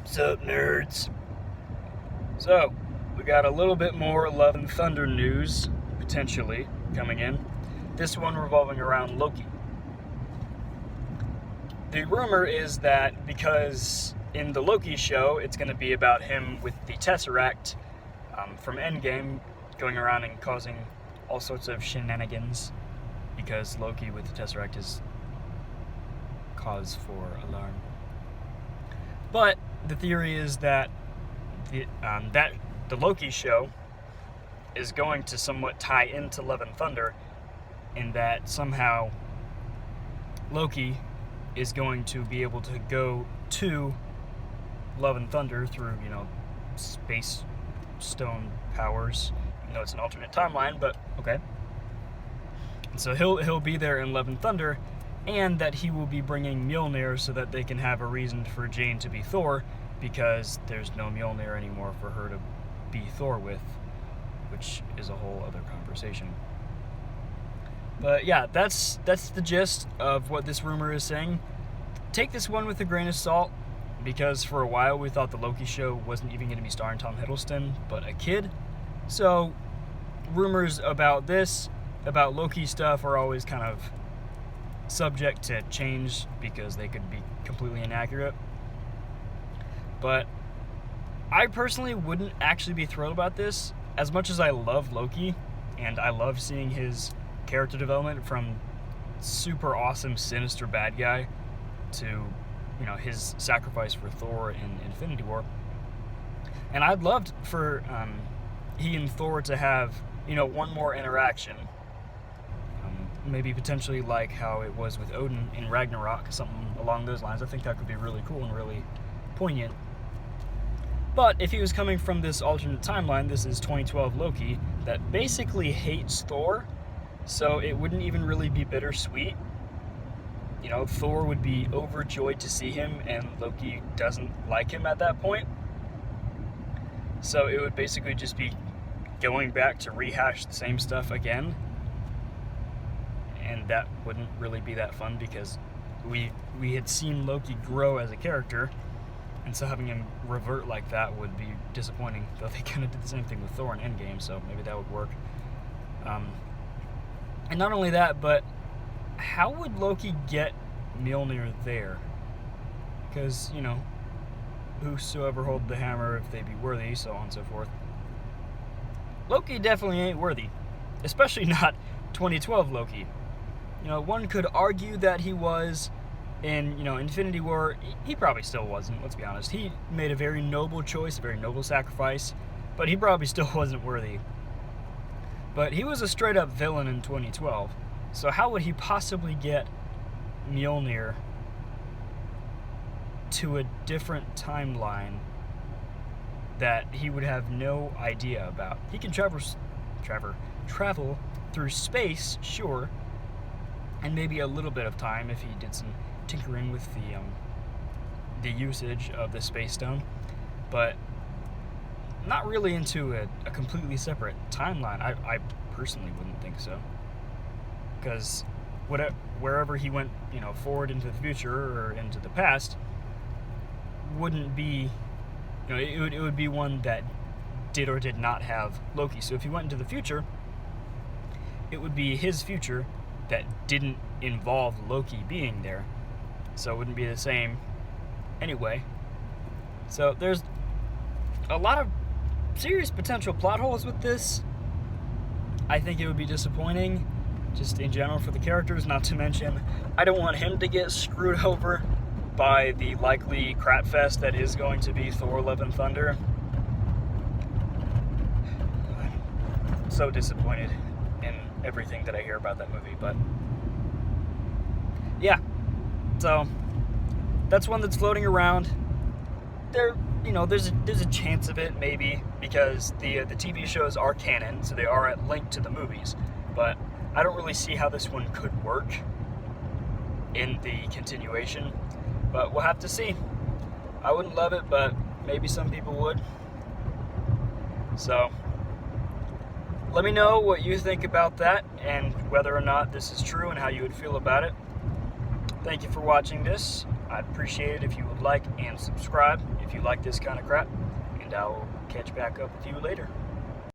Sup, nerds? So, we got a little bit more Love and Thunder news, potentially, coming in. This one revolving around Loki. The rumor is that because in the Loki show, it's going to be about him with the Tesseract from Endgame going around and causing all sorts of shenanigans, because Loki with the Tesseract is cause for alarm. But the theory is that the Loki show is going to somewhat tie into Love and Thunder, in that somehow Loki is going to be able to go to Love and Thunder through, space stone powers. Even though it's an alternate timeline, but okay. And so he'll be there in Love and Thunder, and that he will be bringing Mjolnir so that they can have a reason for Jane to be Thor, because there's no Mjolnir anymore for her to be Thor with, which is a whole other conversation. But yeah, that's the gist of what this rumor is saying. Take this one with a grain of salt, because for a while we thought the Loki show wasn't even going to be starring Tom Hiddleston, but a kid. So rumors about Loki stuff are always kind of subject to change, because they could be completely inaccurate. But I personally wouldn't actually be thrilled about this, as much as I love Loki, and I love seeing his character development from super awesome, sinister bad guy to, his sacrifice for Thor in Infinity War. And I'd love for he and Thor to have, one more interaction. Maybe potentially like how it was with Odin in Ragnarok, something along those lines. I think that could be really cool and really poignant. But if he was coming from this alternate timeline, this is 2012 Loki, that basically hates Thor, so it wouldn't even really be bittersweet. Thor would be overjoyed to see him, and Loki doesn't like him at that point. So it would basically just be going back to rehash the same stuff again. And that wouldn't really be that fun, because we had seen Loki grow as a character, and so having him revert like that would be disappointing. Though they kind of did the same thing with Thor in Endgame, so maybe that would work. And not only that, but how would Loki get Mjolnir there? Because, whosoever hold the hammer if they be worthy, so on and so forth. Loki definitely ain't worthy, especially not 2012 Loki. One could argue that he was in, Infinity War. He probably still wasn't, let's be honest. He made a very noble choice, a very noble sacrifice, but he probably still wasn't worthy. But he was a straight-up villain in 2012, so how would he possibly get Mjolnir to a different timeline that he would have no idea about? He can travel through space, sure, and maybe a little bit of time if he did some tinkering with the usage of the space stone, but not really into a completely separate timeline. I personally wouldn't think so, because wherever he went, forward into the future or into the past, wouldn't be, it would be one that did or did not have Loki. So if he went into the future, it would be his future that didn't involve Loki being there, so it wouldn't be the same anyway. So there's a lot of serious potential plot holes with this. I think it would be disappointing, just in general, for the characters, not to mention I don't want him to get screwed over by the likely crapfest that is going to be Thor Love and Thunder. I'm so disappointed in everything that I hear about that movie, but yeah, so that's one that's floating around. There's a chance of it, maybe, because the TV shows are canon, so they are linked to the movies, but I don't really see how this one could work in the continuation, but we'll have to see. I wouldn't love it, but maybe some people would. So let me know what you think about that, and whether or not this is true and how you would feel about it. Thank you for watching this. I'd appreciate it if you would like and subscribe if you like this kind of crap, and I will catch back up with you later.